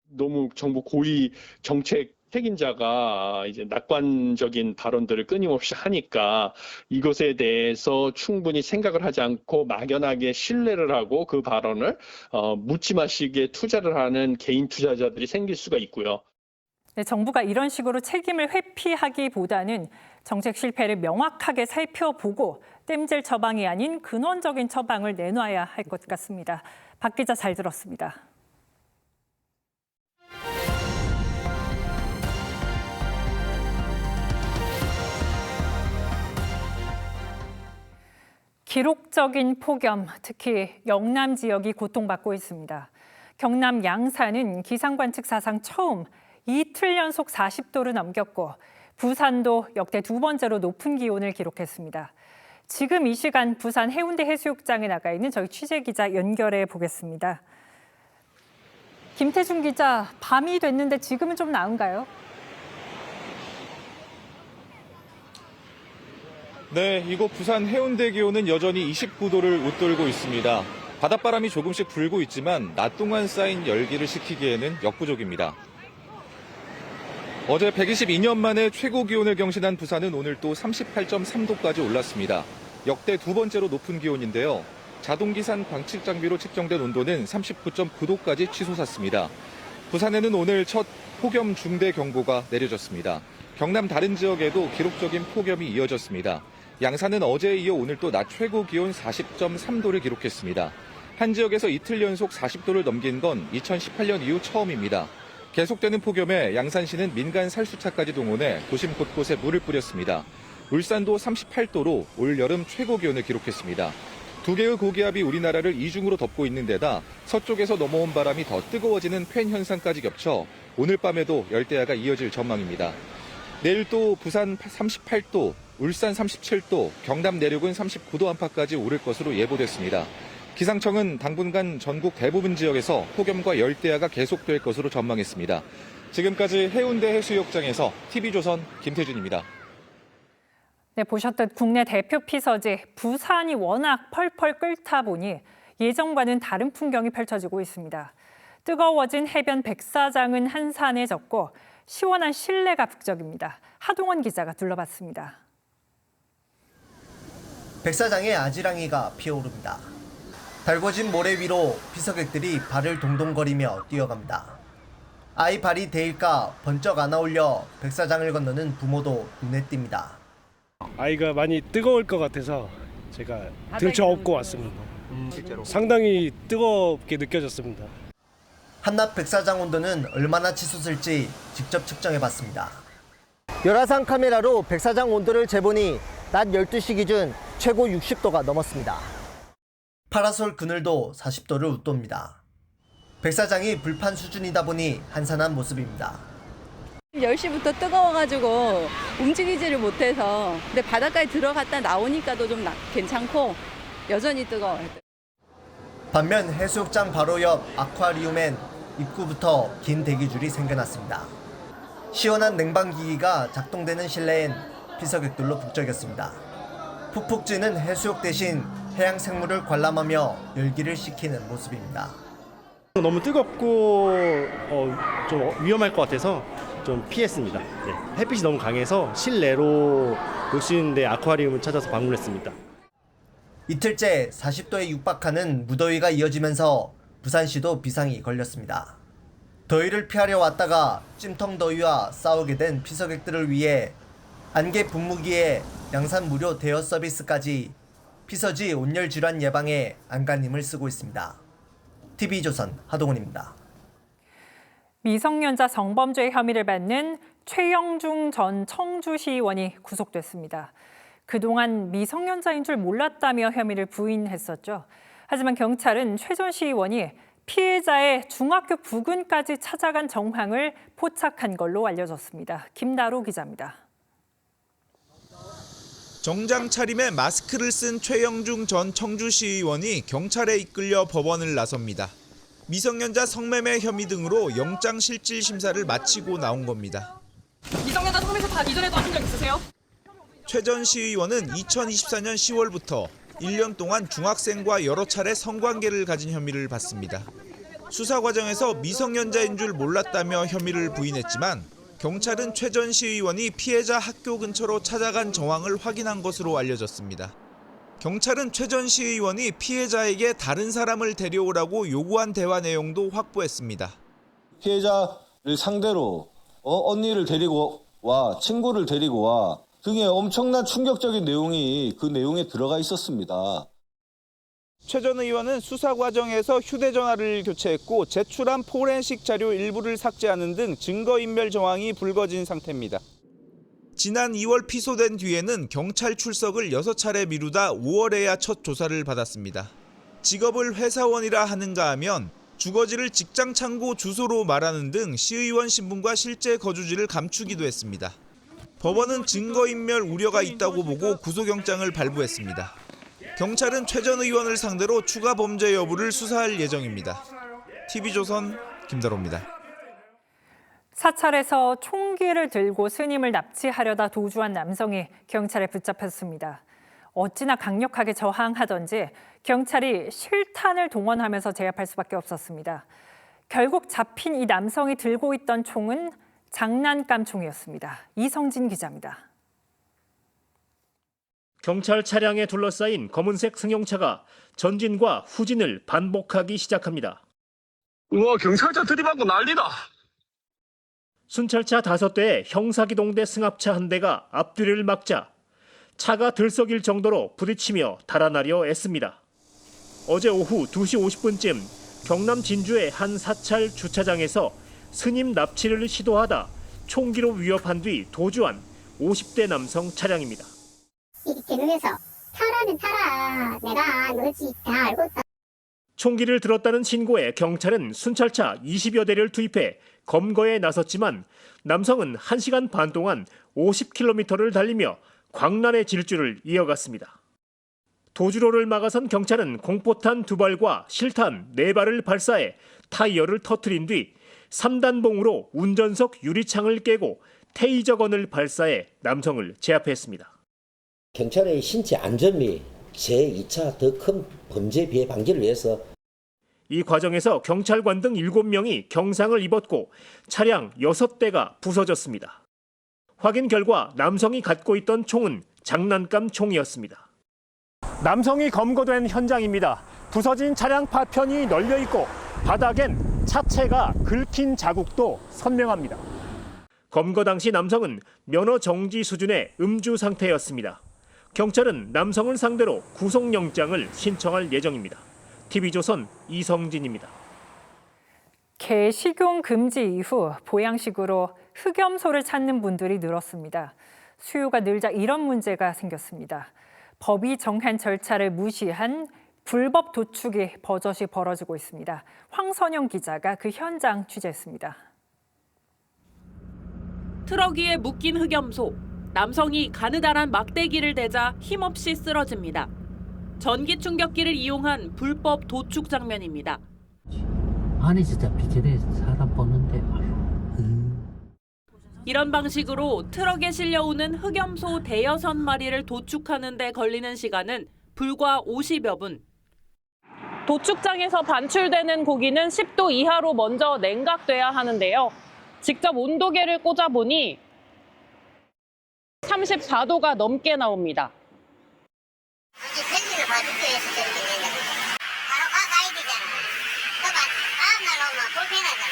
너무 정부 고위 정책 책임자가 이제 낙관적인 발언들을 끊임없이 하니까 이것에 대해서 충분히 생각을 하지 않고 막연하게 신뢰를 하고 그 발언을 묻지마시게 투자를 하는 개인 투자자들이 생길 수가 있고요. 네, 정부가 이런 식으로 책임을 회피하기보다는 정책 실패를 명확하게 살펴보고 땜질 처방이 아닌 근원적인 처방을 내놔야 할 것 같습니다. 박 기자 잘 들었습니다. 기록적인 폭염, 특히 영남 지역이 고통받고 있습니다. 경남 양산은 기상관측 사상 처음 이틀 연속 40도를 넘겼고 부산도 역대 2번째로 높은 기온을 기록했습니다. 지금 이 시간 부산 해운대 해수욕장에 나가 있는 저희 취재기자 연결해 보겠습니다. 김태준 기자, 밤이 됐는데 지금은 좀 나은가요? 네, 이곳 부산 해운대 기온은 여전히 29도를 웃돌고 있습니다. 바닷바람이 조금씩 불고 있지만 낮 동안 쌓인 열기를 식히기에는 역부족입니다. 어제 122년 만에 최고 기온을 경신한 부산은 오늘 또 38.3도까지 올랐습니다. 역대 2번째로 높은 기온인데요. 자동기상 관측 장비로 측정된 온도는 39.9도까지 치솟았습니다. 부산에는 오늘 첫 폭염 중대 경보가 내려졌습니다. 경남 다른 지역에도 기록적인 폭염이 이어졌습니다. 양산은 어제에 이어 오늘 또 낮 최고 기온 40.3도를 기록했습니다. 한 지역에서 이틀 연속 40도를 넘긴 건 2018년 이후 처음입니다. 계속되는 폭염에 양산시는 민간 살수차까지 동원해 도심 곳곳에 물을 뿌렸습니다. 울산도 38도로 올 여름 최고 기온을 기록했습니다. 두 개의 고기압이 우리나라를 이중으로 덮고 있는 데다 서쪽에서 넘어온 바람이 더 뜨거워지는 팬 현상까지 겹쳐 오늘 밤에도 열대야가 이어질 전망입니다. 내일 또 부산 38도, 울산 37도, 경남 내륙은 39도 안팎까지 오를 것으로 예보됐습니다. 기상청은 당분간 전국 대부분 지역에서 폭염과 열대야가 계속될 것으로 전망했습니다. 지금까지 해운대 해수욕장에서 TV조선 김태준입니다. 네, 보셨듯 국내 대표 피서지 부산이 워낙 펄펄 끓다 보니 예전과는 다른 풍경이 펼쳐지고 있습니다. 뜨거워진 해변 백사장은 한산해졌고 시원한 실내가 북적입니다. 하동원 기자가 둘러봤습니다. 백사장에 아지랑이가 피어오릅니다. 달궈진 모래 위로 피서객들이 발을 동동거리며 뛰어갑니다. 아이 발이 데일까 번쩍 안아올려 백사장을 건너는 부모도 눈에 띕니다. 아이가 많이 뜨거울 것 같아서 제가 들쳐업고 왔습니다. 상당히 뜨겁게 느껴졌습니다. 한낮 백사장 온도는 얼마나 치솟을지 직접 측정해봤습니다. 열화상 카메라로 백사장 온도를 재보니 낮 12시 기준 최고 60도가 넘었습니다. 파라솔 그늘도 40도를 웃돕니다. 백사장이 불판 수준이다 보니 한산한 모습입니다. 10시부터 뜨거워가지고 움직이지를 못해서 근데 바닷가에 들어갔다 나오니까도 좀 괜찮고 여전히 뜨거워요. 반면 해수욕장 바로 옆 아쿠아리움엔 입구부터 긴 대기줄이 생겨났습니다. 시원한 냉방기기가 작동되는 실내엔 피서객들로 북적였습니다. 푹푹 찌는 해수욕 대신 해양 생물을 관람하며 열기를 식히는 모습입니다. 너무 뜨겁고 좀 위험할 것 같아서 좀 피했습니다. 네, 햇빛이 너무 강해서 실내로 놀 수 있는데 아쿠아리움을 찾아서 방문했습니다. 이틀째 40도에 육박하는 무더위가 이어지면서 부산시도 비상이 걸렸습니다. 더위를 피하려 왔다가 찜통더위와 싸우게 된 피서객들을 위해 안개 분무기에 양산 무료 대여 서비스까지 피서지 온열 질환 예방에 안간힘을 쓰고 있습니다. TV조선 하동훈입니다. 미성년자 성범죄 혐의를 받는 최영중 전 청주시의원이 구속됐습니다. 그동안 미성년자인 줄 몰랐다며 혐의를 부인했었죠. 하지만 경찰은 최 전 시의원이 피해자의 중학교 부근까지 찾아간 정황을 포착한 걸로 알려졌습니다. 김나로 기자입니다. 정장 차림에 마스크를 쓴 최영중 전 청주시의원이 경찰에 이끌려 법원을 나섭니다. 미성년자 성매매 혐의 등으로 영장실질심사를 마치고 나온 겁니다. 미성년자 성매매 다 이전에도 하신 적 있으세요? 최 전 시의원은 2024년 10월부터 1년 동안 중학생과 여러 차례 성관계를 가진 혐의를 받습니다. 수사 과정에서 미성년자인 줄 몰랐다며 혐의를 부인했지만 경찰은 최 전 시의원이 피해자 학교 근처로 찾아간 정황을 확인한 것으로 알려졌습니다. 경찰은 최 전 시의원이 피해자에게 다른 사람을 데려오라고 요구한 대화 내용도 확보했습니다. 피해자를 상대로 언니를 데리고 와, 친구를 데리고 와 등의 엄청난 충격적인 내용이 그 내용에 들어가 있었습니다. 최 전 의원은 수사 과정에서 휴대전화를 교체했고 제출한 포렌식 자료 일부를 삭제하는 등 증거인멸 정황이 불거진 상태입니다. 지난 2월 피소된 뒤에는 경찰 출석을 6차례 미루다 5월에야 첫 조사를 받았습니다. 직업을 회사원이라 하는가 하면 주거지를 직장 창고 주소로 말하는 등 시의원 신분과 실제 거주지를 감추기도 했습니다. 법원은 증거인멸 우려가 있다고 보고 구속영장을 발부했습니다. 경찰은 최 전 의원을 상대로 추가 범죄 여부를 수사할 예정입니다. TV조선 김다로입니다. 사찰에서 총기를 들고 스님을 납치하려다 도주한 남성이 경찰에 붙잡혔습니다. 어찌나 강력하게 저항하던지 경찰이 실탄을 동원하면서 제압할 수밖에 없었습니다. 결국 잡힌 이 남성이 들고 있던 총은 장난감 총이었습니다. 이성진 기자입니다. 경찰 차량에 둘러싸인 검은색 승용차가 전진과 후진을 반복하기 시작합니다. 우와, 경찰차 들이받고 난리다. 순찰차 5대에 형사기동대 승합차 1대가 앞뒤를 막자 차가 들썩일 정도로 부딪히며 달아나려 애씁니다. 어제 오후 2시 50분쯤 경남 진주의 한 사찰 주차장에서 스님 납치를 시도하다 총기로 위협한 뒤 도주한 50대 남성 차량입니다. 이 대능에서 타라는 타라. 내가 너지 다 알고 있다. 총기를 들었다는 신고에 경찰은 순찰차 20여 대를 투입해 검거에 나섰지만 남성은 1시간 반 동안 50km를 달리며 광란의 질주를 이어갔습니다. 도주로를 막아선 경찰은 공포탄 2발과 실탄 4발을 발사해 타이어를 터뜨린 뒤 3단봉으로 운전석 유리창을 깨고 테이저건을 발사해 남성을 제압했습니다. 경찰의 신체 안전 및 제2차 더 큰 범죄 피해 방지를 위해서 이 과정에서 경찰관 등 7명이 경상을 입었고 차량 6대가 부서졌습니다. 확인 결과 남성이 갖고 있던 총은 장난감 총이었습니다. 남성이 검거된 현장입니다. 부서진 차량 파편이 널려 있고 바닥엔 차체가 긁힌 자국도 선명합니다. 검거 당시 남성은 면허 정지 수준의 음주 상태였습니다. 경찰은 남성을 상대로 구속영장을 신청할 예정입니다. TV조선 이성진입니다. 개 식용 금지 이후 보양식으로 흑염소를 찾는 분들이 늘었습니다. 수요가 늘자 이런 문제가 생겼습니다. 법이 정한 절차를 무시한 불법 도축이 버젓이 벌어지고 있습니다. 황선영 기자가 그 현장 취재했습니다. 트럭 위에 묶인 흑염소. 남성이 가느다란 막대기를 대자 힘없이 쓰러집니다. 전기 충격기를 이용한 불법 도축 장면입니다. 아니 진짜 비켜대 사람 보는데 이런 방식으로 트럭에 실려오는 흑염소 대여섯 마리를 도축하는 데 걸리는 시간은 불과 50여 분. 도축장에서 반출되는 고기는 10도 이하로 먼저 냉각돼야 하는데요. 직접 온도계를 꽂아보니 34도가 넘게 나옵니다. 펜션을 봐줄게 해서 저렇게 된다. 바로 가야 되잖아. 그러니까 다음날 오면 불편하잖아.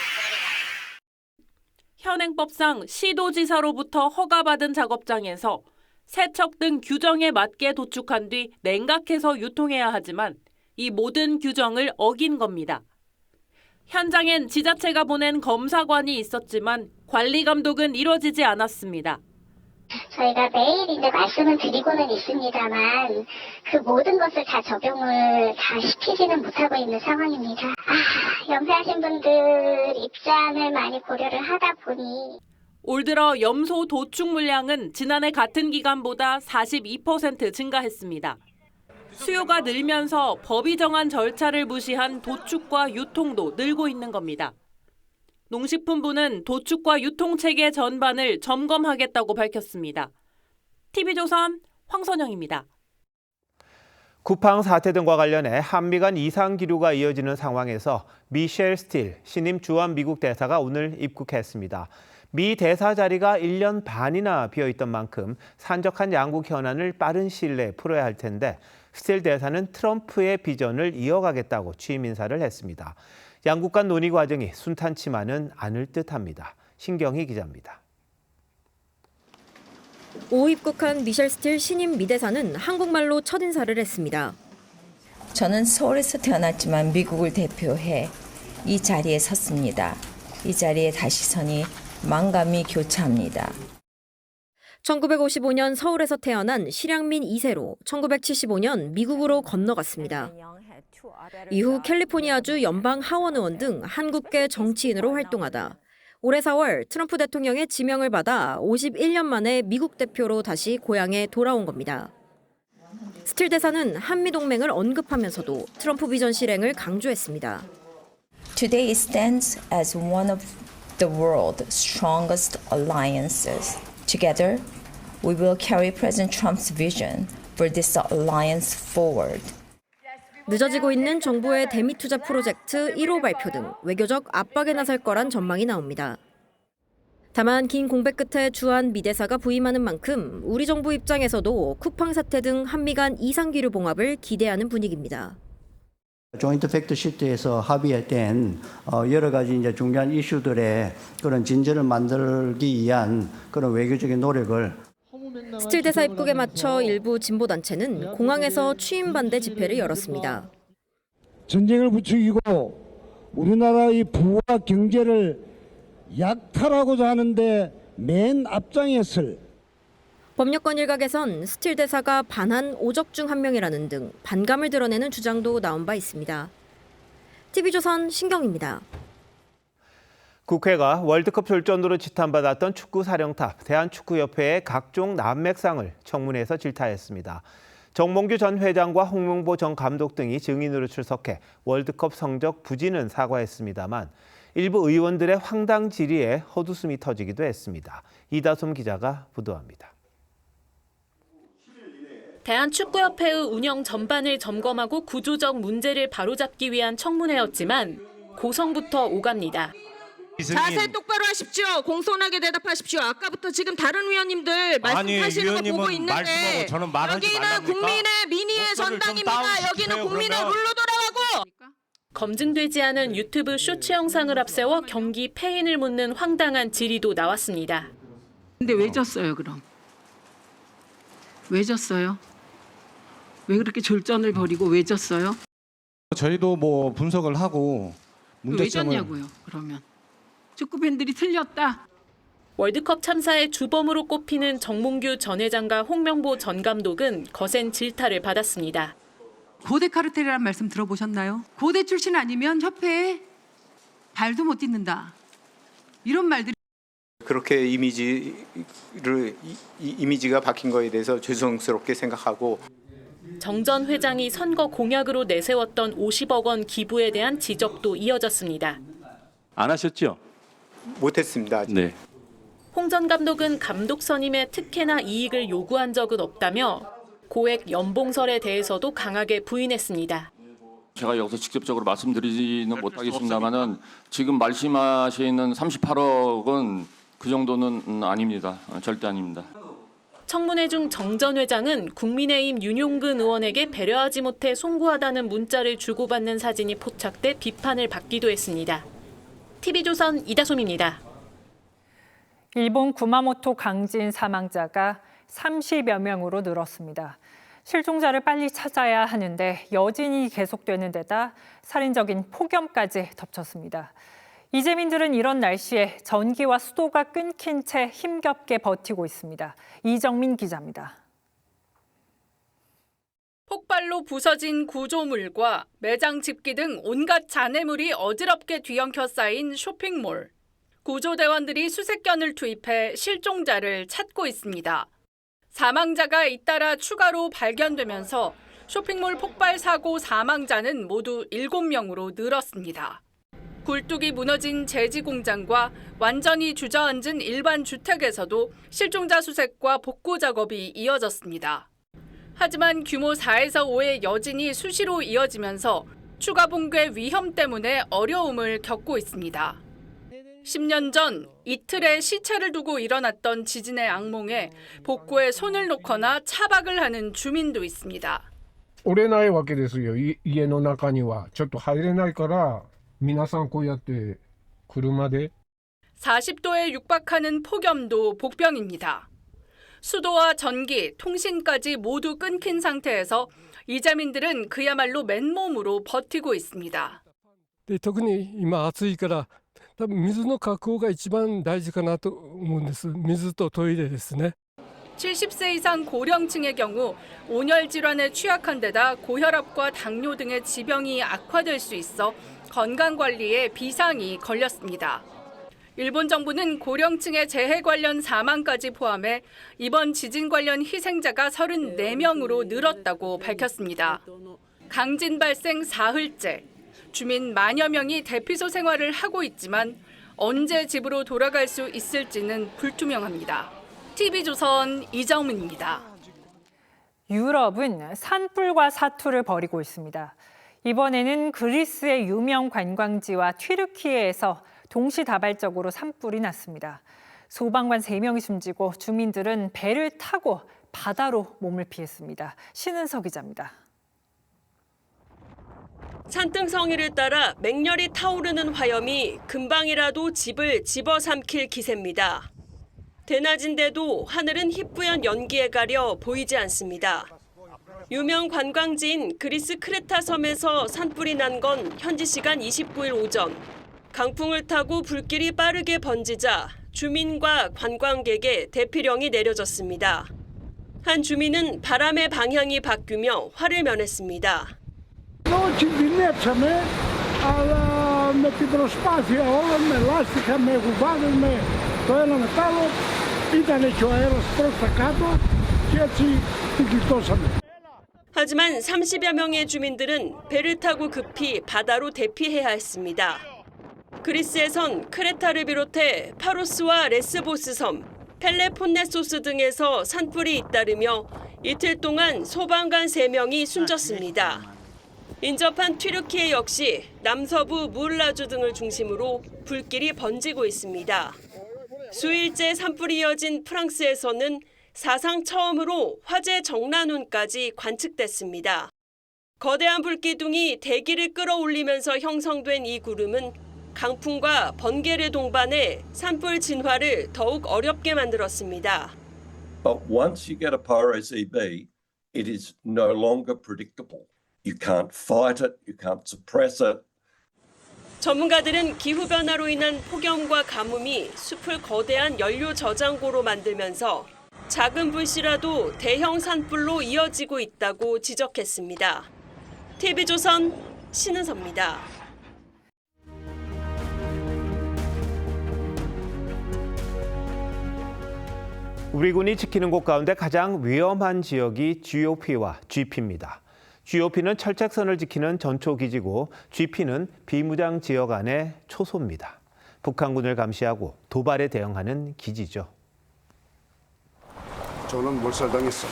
현행법상 시도지사로부터 허가받은 작업장에서 세척 등 규정에 맞게 도축한 뒤 냉각해서 유통해야 하지만 이 모든 규정을 어긴 겁니다. 현장엔 지자체가 보낸 검사관이 있었지만 관리 감독은 이뤄지지 않았습니다. 저희가 매일 이제 말씀을 드리고는 있습니다만 그 모든 것을 다 적용을 다 시키지는 못하고 있는 상황입니다. 염세하신 분들 입장을 많이 고려를 하다 보니 올 들어 염소 도축 물량은 지난해 같은 기간보다 42% 증가했습니다. 수요가 늘면서 법이 정한 절차를 무시한 도축과 유통도 늘고 있는 겁니다. 농식품부는 도축과 유통체계 전반을 점검하겠다고 밝혔습니다. TV조선 황선영입니다. 쿠팡 사태 등과 관련해 한미 간 이상 기류가 이어지는 상황에서 미셸 스틸 신임 주한 미국 대사가 오늘 입국했습니다. 미 대사 자리가 1년 반이나 비어있던 만큼 산적한 양국 현안을 빠른 시일 내에 풀어야 할 텐데 스틸 대사는 트럼프의 비전을 이어가겠다고 취임 인사를 했습니다. 양국 간 논의 과정이 순탄치만은 않을 듯합니다. 신경희 기자입니다. 오후 입국한 미셸 스틸 신임 미 대사는 한국말로 첫 인사를 했습니다. 저는 서울에서 태어났지만 미국을 대표해 이 자리에 섰습니다. 이 자리에 다시 서니 만감이 교차합니다. 1955년 서울에서 태어난 실향민 2세로 1975년 미국으로 건너갔습니다. 이후 캘리포니아주 연방 하원 의원 등 한국계 정치인으로 활동하다 올해 4월 트럼프 대통령의 지명을 받아 51년 만에 미국 대표로 다시 고향에 돌아온 겁니다. 스틸 대사는 한미 동맹을 언급하면서도 트럼프 비전 실행을 강조했습니다. Today it stands as one of the world's strongest alliances. Together, we will carry President Trump's vision for this alliance forward. 늦어지고 있는 정부의 대미 투자 프로젝트 1호 발표 등 외교적 압박에 나설 거란 전망이 나옵니다. 다만 긴 공백 끝에 주한 미 대사가 부임하는 만큼 우리 정부 입장에서도 쿠팡 사태 등 한미 간 이상 기류 봉합을 기대하는 분위기입니다. 조인트 팩트시트에서 합의된 여러 가지 이제 중요한 이슈들의 그런 진전을 만들기 위한 그런 외교적인 노력을 스틸 대사 입국에 맞춰 일부 진보 단체는 공항에서 취임 반대 집회를 열었습니다. 전쟁을 부추기고 우리나라의 부와 경제를 약탈하고자 하는데 맨 앞장에 설 법여권 일각에선 스틸 대사가 반한 오적 중 한 명이라는 등 반감을 드러내는 주장도 나온 바 있습니다. TV조선 신경입니다. 국회가 월드컵 졸전으로 지탄받았던 축구 사령탑 대한축구협회의 각종 난맥상을 청문회에서 질타했습니다. 정몽규 전 회장과 홍명보 전 감독 등이 증인으로 출석해 월드컵 성적 부진은 사과했습니다만 일부 의원들의 황당 질의에 헛웃음이 터지기도 했습니다. 이다솜 기자가 보도합니다. 대한축구협회의 운영 전반을 점검하고 구조적 문제를 바로잡기 위한 청문회였지만 고성부터 오갑니다. 자세 똑바로 하십시오. 공손하게 대답하십시오. 아까부터 지금 다른 위원님들 말씀하시는 거 보고 있는데 여기는 국민의 민의의 전당입니다. 여기는 국민의 룰로 돌아가고. 검증되지 않은 유튜브 쇼츠 영상을 앞세워 경기 패인을 묻는 황당한 질의도 나왔습니다. 근데 왜 졌어요 그럼? 왜 졌어요? 왜 그렇게 졸전을 벌이고 왜 졌어요? 저희도 뭐 분석을 하고 문제점을 왜 졌냐고요 그러면? 축구 팬들이 틀렸다. 월드컵 참사의 주범으로 꼽히는 정몽규 전 회장과 홍명보 전 감독은 거센 질타를 받았습니다. 고대 카르텔이라는 말씀 들어보셨나요? 고대 출신 아니면 협회에 발도 못 딛는다. 이런 말들이 그렇게 이미지가 박힌 거에 대해서 죄송스럽게 생각하고 정 전 회장이 선거 공약으로 내세웠던 50억 원 기부에 대한 지적도 이어졌습니다. 안 하셨죠? 못했습니다. 네. 홍 전 감독은 감독 선임에 특혜나 이익을 요구한 적은 없다며 고액 연봉설에 대해서도 강하게 부인했습니다. 제가 여기서 직접적으로 말씀드리지는 못하겠습니다만은 지금 말씀하시는 38억은 그 정도는 아닙니다. 절대 아닙니다. 청문회 중 정 전 회장은 국민의힘 윤용근 의원에게 배려하지 못해 송구하다는 문자를 주고받는 사진이 포착돼 비판을 받기도 했습니다. TV조선 이다솜입니다. 일본 구마모토 강진 사망자가 30여 명으로 늘었습니다. 실종자를 빨리 찾아야 하는데 여진이 계속되는 데다 살인적인 폭염까지 덮쳤습니다. 이재민들은 이런 날씨에 전기와 수도가 끊긴 채 힘겹게 버티고 있습니다. 이정민 기자입니다. 폭발로 부서진 구조물과 매장 집기 등 온갖 잔해물이 어지럽게 뒤엉켜 쌓인 쇼핑몰. 구조대원들이 수색견을 투입해 실종자를 찾고 있습니다. 사망자가 잇따라 추가로 발견되면서 쇼핑몰 폭발 사고 사망자는 모두 7명으로 늘었습니다. 굴뚝이 무너진 제지 공장과 완전히 주저앉은 일반 주택에서도 실종자 수색과 복구 작업이 이어졌습니다. 하지만 규모 4에서 5의 여진이 수시로 이어지면서 추가 붕괴 위험 때문에 어려움을 겪고 있습니다. 10년 전 이틀에 시체를 두고 일어났던 지진의 악몽에 복구에 손을 놓거나 차박을 하는 주민도 있습니다. 折れないわけですよ。家の中にはちょっと入れないから皆さんこうやって車で 40도에 육박하는 폭염도 복병입니다. 수도와 전기, 통신까지 모두 끊긴 상태에서 이재민들은 그야말로 맨몸으로 버티고 있습니다. で特に今暑いから多分水の確保が一番大事かなと思うんです。水とトイレですね。 70세 이상 고령층의 경우 온열 질환에 취약한 데다 고혈압과 당뇨 등의 지병이 악화될 수 있어 건강관리에 비상이 걸렸습니다. 일본 정부는 고령층의 재해 관련 사망까지 포함해 이번 지진 관련 희생자가 34명으로 늘었다고 밝혔습니다. 강진 발생 사흘째, 주민 만여 명이 대피소 생활을 하고 있지만 언제 집으로 돌아갈 수 있을지는 불투명합니다. TV조선 이정민입니다. 유럽은 산불과 사투를 벌이고 있습니다. 이번에는 그리스의 유명 관광지와 튀르키예에서 동시다발적으로 산불이 났습니다. 소방관 3명이 숨지고 주민들은 배를 타고 바다로 몸을 피했습니다. 신은석 기자입니다. 산등성이를 따라 맹렬히 타오르는 화염이 금방이라도 집을 집어삼킬 기세입니다. 대낮인데도 하늘은 희뿌연 연기에 가려 보이지 않습니다. 유명 관광지인 그리스 크레타 섬에서 산불이 난 건 현지 시간 29일 오전. 강풍을 타고 불길이 빠르게 번지자 주민과 관광객의 대피령이 내려졌습니다. 한 주민은 바람의 방향이 바뀌며 화를 면했습니다. 하지만 30여 명의 주민들은 배를 타고 급히 바다로 대피해야 했습니다. 그리스에선 크레타를 비롯해 파로스와 레스보스 섬, 펠레폰네소스 등에서 산불이 잇따르며 이틀 동안 소방관 3명이 숨졌습니다. 인접한 튀르키예 역시 남서부 무을라주 등을 중심으로 불길이 번지고 있습니다. 수일째 산불이 이어진 프랑스에서는 사상 처음으로 화재 정난운까지 관측됐습니다. 거대한 불기둥이 대기를 끌어올리면서 형성된 이 구름은 강풍과 번개를 동반해 산불 진화를 더욱 어렵게 만들었습니다. But once you get a pyro-CB, it is no longer predictable. You can't fight it, you can't suppress it. 전문가들은 기후변화로 인한 폭염과 가뭄이 숲을 거대한 연료 저장고로 만들면서 작은 불씨라도 대형 산불로 이어지고 있다고 지적했습니다. TV조선 신은서입니다. 우리 군이 지키는 곳 가운데 가장 위험한 지역이 GOP와 GP입니다. GOP는 철책선을 지키는 전초기지고 GP는 비무장 지역 안의 초소입니다. 북한군을 감시하고 도발에 대응하는 기지죠. 저는 몰살당했어.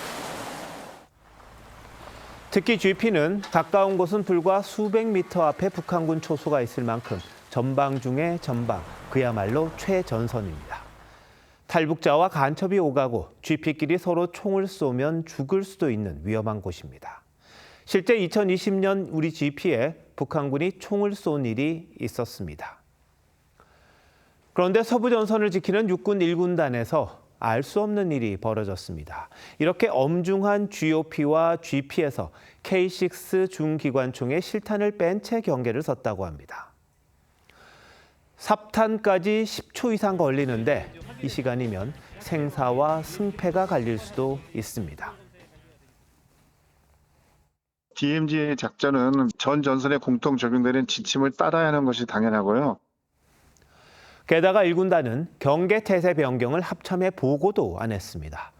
특히 GP는 가까운 곳은 불과 수백 미터 앞에 북한군 초소가 있을 만큼 전방 중의 전방, 그야말로 최전선입니다. 탈북자와 간첩이 오가고 GP끼리 서로 총을 쏘면 죽을 수도 있는 위험한 곳입니다. 실제 2020년 우리 GP에 북한군이 총을 쏜 일이 있었습니다. 그런데 서부전선을 지키는 육군 1군단에서 알 수 없는 일이 벌어졌습니다. 이렇게 엄중한 GOP와 GP에서 K6 중기관총의 실탄을 뺀 채 경계를 섰다고 합니다. 삽탄까지 10초 이상 걸리는데 이 시간이면 생사와 승패가 갈릴 수도 있습니다. DMZ 작전은 전 전선에 공통 적용되는 지침을 따라야 하는 것이 당연하고요. 게다가 1군단은 경계 태세 변경을 합참에 보고도 안 했습니다.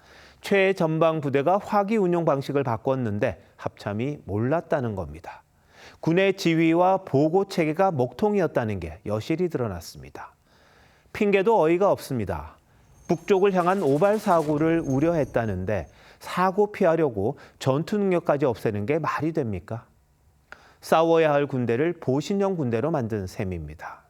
최전방 부대가 화기 운용 방식을 바꿨는데 합참이 몰랐다는 겁니다. 군의 지휘와 보고 체계가 먹통이었다는 게 여실히 드러났습니다. 핑계도 어이가 없습니다. 북쪽을 향한 오발 사고를 우려했다는데 사고 피하려고 전투 능력까지 없애는 게 말이 됩니까? 싸워야 할 군대를 보신형 군대로 만든 셈입니다.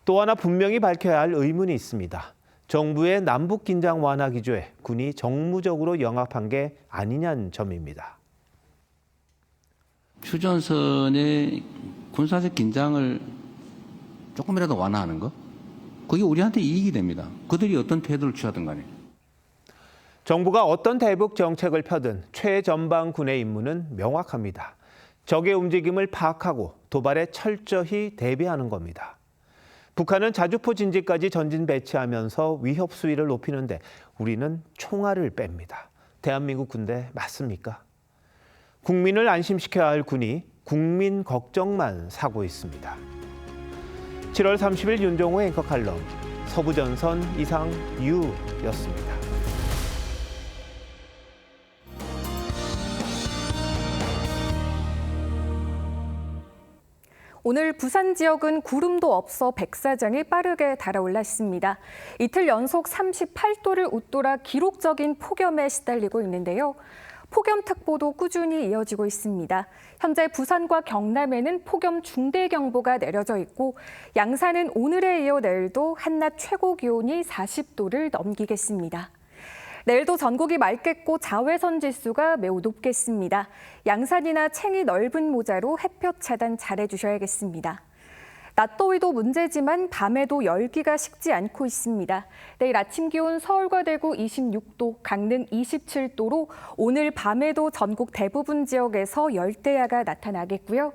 또 하나 분명히 밝혀야 할 의문이 있습니다. 정부의 남북 긴장 완화 기조에 군이 정무적으로 영합한 게 아니냐는 점입니다. 휴전선의 군사적 긴장을 조금이라도 완화하는 거? 그게 우리한테 이익이 됩니다. 그들이 어떤 태도를 취하든 간에. 정부가 어떤 대북 정책을 펴든 최전방 군의 임무는 명확합니다. 적의 움직임을 파악하고 도발에 철저히 대비하는 겁니다. 북한은 자주포 진지까지 전진 배치하면서 위협 수위를 높이는데 우리는 총알을 뺍니다. 대한민국 군대 맞습니까? 국민을 안심시켜야 할 군이 국민 걱정만 사고 있습니다. 7월 30일 윤종호의 앵커 칼럼, 서부전선 이상유였습니다. 오늘 부산 지역은 구름도 없어 백사장이 빠르게 달아올라 있습니다. 이틀 연속 38도를 웃돌아 기록적인 폭염에 시달리고 있는데요. 폭염특보도 꾸준히 이어지고 있습니다. 현재 부산과 경남에는 폭염 중대경보가 내려져 있고 양산은 오늘에 이어 내일도 한낮 최고 기온이 40도를 넘기겠습니다. 내일도 전국이 맑겠고 자외선 지수가 매우 높겠습니다. 양산이나 챙이 넓은 모자로 햇볕 차단 잘해주셔야겠습니다. 낮 더위도 문제지만 밤에도 열기가 식지 않고 있습니다. 내일 아침 기온 서울과 대구 26도, 강릉 27도로 오늘 밤에도 전국 대부분 지역에서 열대야가 나타나겠고요.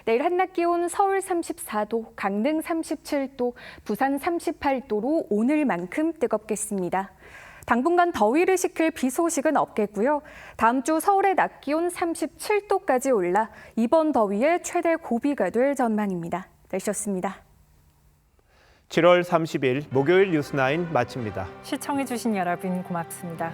내일 한낮 기온 서울 34도, 강릉 37도, 부산 38도로 오늘만큼 뜨겁겠습니다. 당분간 더위를 식힐 비 소식은 없겠고요. 다음 주 서울의 낮 기온 37도까지 올라 이번 더위의 최대 고비가 될 전망입니다. 날씨였습니다. 7월 30일 목요일 뉴스9 마칩니다. 시청해주신 여러분 고맙습니다.